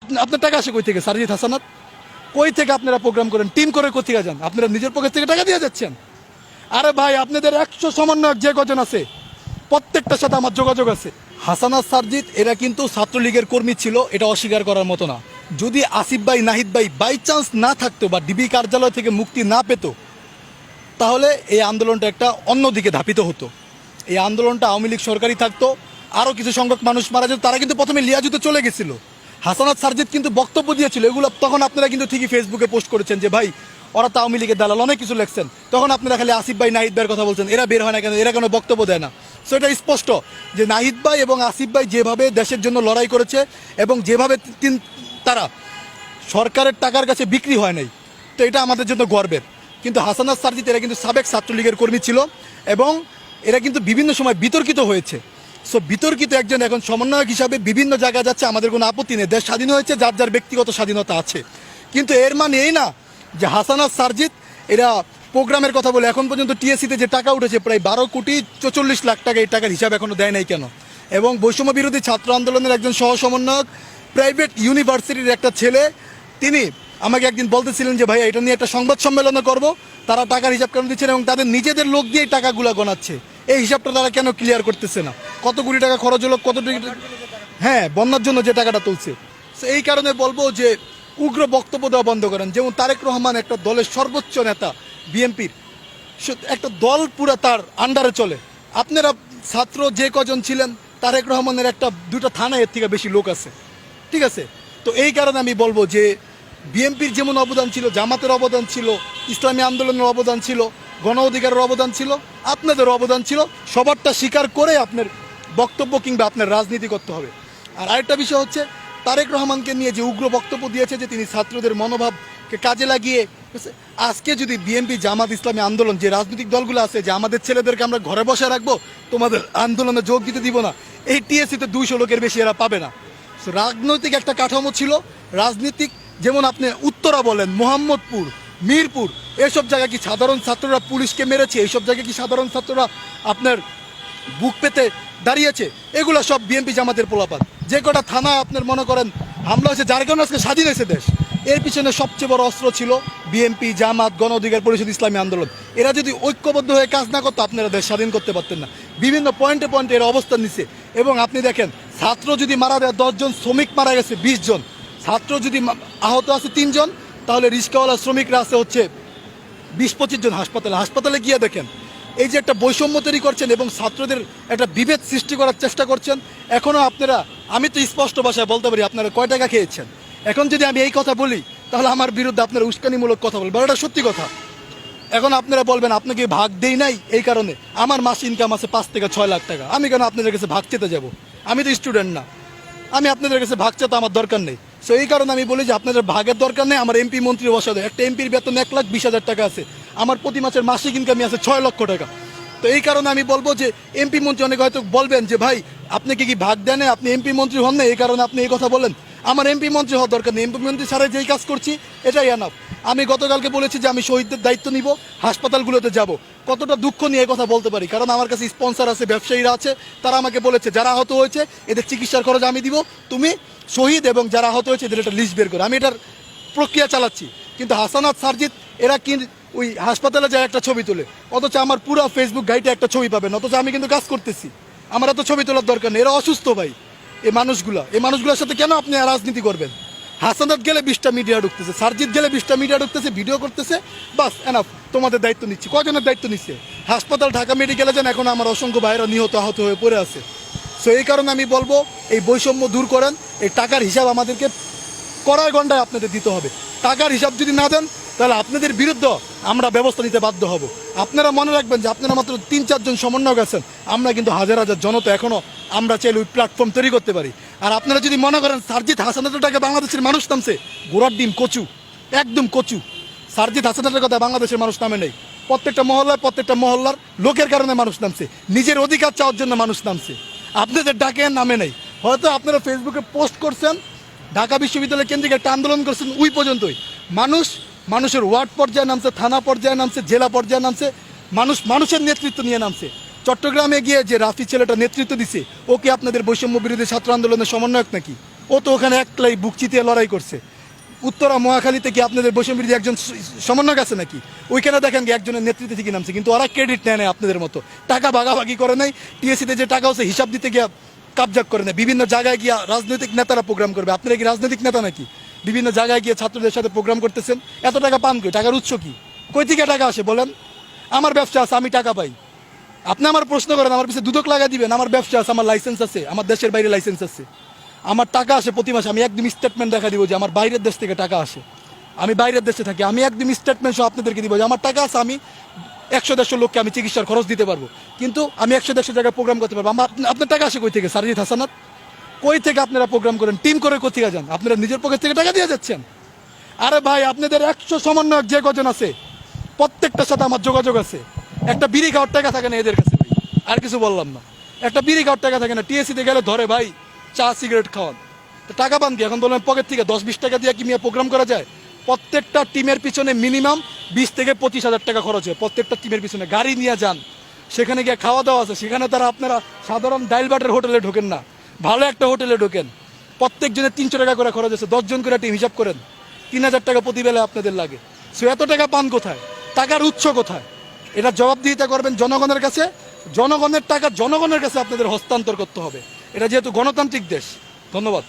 আপনার টাকা আসে কই থেকে? সারজিৎ হাসানাত কই থেকে আপনারা প্রোগ্রাম করেন? টিম করে কোথেকে যান? আপনারা নিজের পকেট থেকে টাকা দিয়ে যাচ্ছেন? আরে ভাই, আপনাদের 100 সমন্বয়ক যে কজন আছে প্রত্যেকটার সাথে আমার যোগাযোগ আছে। হাসানাত, সারজিৎ এরা কিন্তু ছাত্রলীগের কর্মী ছিল, এটা অস্বীকার করার মতো না। যদি আসিফ ভাই, নাহিদ ভাই বাই চান্স না থাকতো বা ডিবি কার্যালয় থেকে মুক্তি না পেত, তাহলে এই আন্দোলনটা একটা অন্যদিকে ধাপিত হতো। এই আন্দোলনটা আওয়ামী লীগ সরকারি থাকতো, আরও কিছু সংখ্যক মানুষ মারা যেত। তারা কিন্তু প্রথমে লিয়াজুতে চলে গেছিল। হাসানাত, সারজিৎ কিন্তু বক্তব্য দিয়েছিল, এগুলো তখন আপনারা কিন্তু ঠিকই ফেসবুকে পোস্ট করেছেন যে ভাই ওরা তো আওয়ামী লীগের দালাল, অনেক কিছু লেখছেন। তখন আপনারা খালি আসিফ ভাই, নাহিদ ভাইয়ের কথা বলছেন, এরা বের হয় না কেন, এরা কোনো বক্তব্য দেয় না। সো এটা স্পষ্ট যে নাহিদ ভাই এবং আসিফ ভাই যেভাবে দেশের জন্য লড়াই করেছে এবং যেভাবে তারা সরকারের টাকার কাছে বিক্রি হয় নাই, তো এটা আমাদের জন্য গর্বের। কিন্তু হাসানাত, সারজিৎ এরা কিন্তু সাবেক ছাত্রলীগের কর্মী ছিল এবং এরা কিন্তু বিভিন্ন সময় বিতর্কিত হয়েছে। সো বিতর্কিত একজন এখন সমন্বয়ক হিসাবে বিভিন্ন জায়গায় যাচ্ছে, আমাদের কোনো আপত্তি নেই। দেশ স্বাধীন হয়েছে, যার যার ব্যক্তিগত স্বাধীনতা আছে। কিন্তু এর মানে এই না যে সারজিৎ এরা প্রোগ্রামের কথা বলে এখন পর্যন্ত টিএসসিতে যে টাকা উঠেছে প্রায় 12,44,00,000 টাকা, এই টাকার হিসাব এখনও দেয় নাই কেন? এবং বৈষম্য বিরোধী ছাত্র আন্দোলনের একজন সহ সমন্বয়ক, প্রাইভেট ইউনিভার্সিটির একটা ছেলে, তিনি আমাকে একদিন বলতেছিলেন যে ভাই এটা নিয়ে একটা সংবাদ সম্মেলনও করব, তারা টাকার হিসাব কেন দিচ্ছেন এবং তাদের নিজেদের লোক দিয়ে টাকাগুলো গণাচ্ছে, এই হিসাবটা তারা কেন ক্লিয়ার করতেছে না? কত কোটি টাকা খরচ হলো, কত হ্যাঁ বন্যার জন্য যে টাকাটা তুলছে। এই কারণে বলবো যে উগ্র বক্তব্য দেওয়া বন্ধ করেন। যেমন তারেক রহমান একটা দলের সর্বোচ্চ নেতা, বিএনপির একটা দল পুরো তার আন্ডারে চলে। আপনারা ছাত্র যে কজন ছিলেন, তারেক রহমানের একটা দুটো থানায় এর থেকে বেশি লোক আছে, ঠিক আছে? তো এই কারণে আমি বলবো যে বিএনপির যেমন অবদান ছিল, জামাতের অবদান ছিল, ইসলামী আন্দোলনের অবদান ছিল, গণ অধিকারের অবদান ছিল, আপনাদের অবদান ছিল, সবারটা স্বীকার করে আপনার বক্তব্য কিংবা আপনার রাজনীতি করতে হবে। আর আরেকটা বিষয় হচ্ছে তারেক রহমানকে নিয়ে যে উগ্র বক্তব্য দিয়েছে যে তিনি ছাত্রদের মনোভাবকে কাজে লাগিয়ে, আজকে যদি বিএনপি, জামাত, ইসলামী আন্দোলন যে রাজনৈতিক দলগুলো আছে যে আমাদের ছেলেদেরকে আমরা ঘরে বসে রাখবো, তোমাদের আন্দোলনে যোগ দিতে দিব না, এই টিএসসিতে 200 লোকের বেশি এরা পাবে না। রাজনৈতিক একটা কাঠামো ছিল, রাজনীতিক, যেমন আপনি উত্তরা বলেন, মোহাম্মদপুর, মিরপুর, এসব জায়গায় কি সাধারণ ছাত্ররা পুলিশকে মেরেছে? এইসব জায়গায় কি সাধারণ ছাত্ররা আপনার বুক পেতে দাঁড়িয়েছে? এগুলো সব বিএনপি, জামাতের পোলাপান। যে কটা থানা আপনার মনে করেন হামলা হয়েছে, যার কারণে আজকে স্বাধীন হয়েছে দেশ, এর পিছনে সবচেয়ে বড় অস্ত্র ছিল বিএনপি, জামাত, গণ অধিকার পরিষদ, ইসলামী আন্দোলন। এরা যদি ঐক্যবদ্ধ হয়ে কাজ না করতো, আপনারা দেশ স্বাধীন করতে পারতেন না। বিভিন্ন পয়েন্টে পয়েন্টে এরা অবস্থান নিচ্ছে। এবং আপনি দেখেন, ছাত্র যদি মারা যায় 10 জন, শ্রমিক মারা গেছে 20 জন, ছাত্র যদি আহত আছে 3 জন, তাহলে রিক্সাওয়ালা শ্রমিকরা আছে হচ্ছে 20-25 জন হাসপাতালে। হাসপাতালে গিয়ে দেখেন এই যে একটা বৈষম্য তৈরি করছেন এবং ছাত্রদের একটা বিভেদ সৃষ্টি করার চেষ্টা করছেন। এখনও আপনারা, আমি তো স্পষ্ট ভাষায় বলতে পারি আপনারা কয় টাকা খেয়েছেন। এখন যদি আমি এই কথা বলি, তাহলে আমার বিরুদ্ধে আপনারা উস্কানিমূলক কথা বলবেন, এটা সত্যি কথা। এখন আপনারা বলবেন আপনাকে ভাগ দেই নাই, এই কারণে আমার মাস ইনকাম আছে 5 থেকে 6 লাখ টাকা, আমি কেন আপনাদের কাছে ভাগ চেতে যাব? আমি তো স্টুডেন্ট না, আমি আপনাদের কাছে ভাগ চেতে আমার দরকার নেই। সো এই কারণে আমি বলি যে আপনাদের ভাগের দরকার নেই। আমার এমপি মন্ত্রী বসা দেয়, একটা এমপির বেতন 1,20,000 টাকা আছে, আমার প্রতি মাসের মাসিক ইনকামই আছে 6 লক্ষ টাকা। তো এই কারণে আমি বলবো যে এমপি মন্ত্রী, অনেকে হয়তো বলবেন যে ভাই আপনি কি ভাগ দেন, আপনি এমপি মন্ত্রী হন না, এই কারণে আপনি এই কথা বলেন। আমার এমপি মন্ত্রী হওয়ার দরকার নেই, এমপি মন্ত্রী ছাড়াই যেই কাজ করছি এটাই এনাফ। আমি গতকালকে বলেছি যে আমি শহীদদের দায়িত্ব নিব, হাসপাতালগুলোতে যাব। কতটা দুঃখ নিয়ে কথা বলতে পারি, কারণ আমার কাছে স্পন্সর আছে, ব্যবসায়ীরা আছে, তারা আমাকে বলেছে যারা আহত হয়েছে এদের চিকিৎসার খরচ আমি দিব, তুমি শহীদ এবং যারা আহত হয়েছে এদের একটা লিস্ট বের করো। আমি এটার প্রক্রিয়া চালাচ্ছি। কিন্তু হাসানাত, সারজিৎ এরা কি ওই হাসপাতালে যায় একটা ছবি তুলে, অথচ আমার পুরো ফেসবুক গাইডে একটা ছবি পাবেন, অথচ আমি কিন্তু কাজ করতেছি। আমার এত ছবি তোলার দরকার নেই। এরা অসুস্থ ভাই, এই মানুষগুলোর সাথে কেন আপনি রাজনীতি করবেন? হাসানাত গেলে 20টা মিডিয়া ঢুকতেছে, সারজিৎ গেলে 20টা মিডিয়া ঢুকতেছে, ভিডিও করতেছে, বাস এনাফ। তোমাদের দায়িত্ব নিচ্ছি। কজনের দায়িত্ব নিচ্ছে? হাসপাতাল, ঢাকা মেডিকেলে যান, এখন আমার অসংখ্য ভাইরা নিহত, আহত হয়ে পড়ে আছে। সো এই কারণে আমি বলবো এই বৈষম্য দূর করেন। এই টাকার হিসাব আমাদেরকে কড়ায় গন্ডায় আপনাদের দিতে হবে। টাকার হিসাব যদি না দেন, তাহলে আপনাদের বিরুদ্ধে আমরা ব্যবস্থা নিতে বাধ্য হব। আপনারা মনে রাখবেন যে আপনারা মাত্র 3-4 জন সমন্বয়ক আছেন, আমরা কিন্তু হাজার হাজার জনতা এখনও আমরা চাইলে ওই প্ল্যাটফর্ম তৈরি করতে পারি। আর আপনারা যদি মনে করেন সারজিৎ হাসানাতের টাকা বাংলাদেশের মানুষ নামছে, গোড়ার ডিম কচু, একদম কচু। সারজিৎ হাসানাতের কথা বাংলাদেশের মানুষ নামে নেই। প্রত্যেকটা মহল্লার লোকের কারণে মানুষ নামছে, নিজের অধিকার চাওয়ার জন্য মানুষ নামছে। আপনাদের ডাকে নামে নেই। হয়তো আপনারা ফেসবুকে পোস্ট করছেন, ঢাকা বিশ্ববিদ্যালয় কেন্দ্রিক একটা আন্দোলন করছেন, ওই পর্যন্তই। মানুষের ওয়ার্ড পর্যায়ে নামছে, থানা পর্যায়ে নামছে, জেলা পর্যায়ে নামছে, মানুষের নেতৃত্ব নিয়ে নামছে। চট্টগ্রামে গিয়ে যে রাফি ছেলেটা নেতৃত্ব দিছে, ও কি আপনাদের বৈষম্য বিরোধী ছাত্র আন্দোলনের সমন্বয়ক নাকি? ও তো ওখানে একলাই বুক চিতিয়ে লড়াই করছে। উত্তরা মহাখালীতে কি আপনাদের বৈষম্যবিরোধী একজন সমন্বয়ক আছে নাকি? ওইখানে দেখেন কি একজনের নেতৃত্বে থেকে নামছে, কিন্তু ওরা ক্রেডিট নেয় না আপনাদের মতো, টাকা ভাগাভাগি করে নাই, টিএসসিতে যে টাকা হচ্ছে হিসাব দিতে গিয়া কাবজাক করে নেয়। বিভিন্ন জায়গায় গিয়া রাজনৈতিক নেতারা প্রোগ্রাম করবে, আপনারা কি রাজনৈতিক নেতা নাকি? বিভিন্ন জায়গায় গিয়ে ছাত্রদের সাথে প্রোগ্রাম করতেছেন, এত টাকা পান কই? টাকার উৎস কি? কই থেকে টাকা আসে বলেন? আমার ব্যবসা আছে, আমি টাকা পাই। আপনি আমার প্রশ্ন করেন, আমার পিছিয়ে দুদক লাগা দিবেন? আমার ব্যবসা আছে, আমার লাইসেন্স আছে, আমার দেশের বাইরে লাইসেন্স আছে, আমার টাকা আসে প্রতি মাসে। আমি একদম স্টেটমেন্ট দেখা দিব যে আমার বাইরের দেশ থেকে টাকা আসে, আমি বাইরের দেশে থাকি, আমি একদম স্টেটমেন্ট সহ আপনাদেরকে দিব যে আমার টাকা আছে, আমি 100-150 লোককে আমি চিকিৎসার খরচ দিতে পারবো, কিন্তু আমি 100-150 জায়গায় প্রোগ্রাম করতে পারবো। আপনার টাকা আসে কই থেকে? সারজিৎ হাসানাত, কই থেকে আপনারা প্রোগ্রাম করেন? টিম করে কোথেকে যান? আপনারা নিজের পকেট থেকে টাকা দিয়ে যাচ্ছেন? আরে ভাই, আপনাদের 100 সমন্বয়ক যে কজন আছে প্রত্যেকটার সাথে আমার যোগাযোগ আছে। একটা বিড়ি খাওয়ার টাকা থাকে না এদের কাছে ভাই, আর কিছু বললাম না। একটা বিড়ি খাওয়ার টাকা থাকে না, টিএসসিতে গেলে ধরে ভাই চা সিগারেট খাওয়ান, তো টাকা পান কি? এখন বললেন পকেট থেকে 10-20 টাকা দিয়ে কি নিয়ে প্রোগ্রাম করা যায়? প্রত্যেকটা টিমের পিছনে মিনিমাম 20 থেকে 25 হাজার টাকা খরচ হয় প্রত্যেকটা টিমের পিছনে। গাড়ি নিয়ে যান, সেখানে গিয়ে খাওয়া দাওয়া আছে, সেখানে তারা আপনারা সাধারণ ডাইল বাটের হোটেলে ঢোকেন না, ভালো একটা হোটেলে ঢোকেন। প্রত্যেকজনের 300 টাকা করে খরচ আছে, 10 জন করে টিম হিসাব করেন, 3000 টাকা প্রতি বেলা আপনাদের লাগে। সো এত টাকা পান কোথায়? টাকার উৎস কোথায়? এটা জবাবদিহিতা করবেন জনগণের কাছে। জনগণের টাকা জনগণের কাছে আপনাদের হস্তান্তর করতে হবে, এটা যেহেতু গণতান্ত্রিক দেশ। ধন্যবাদ।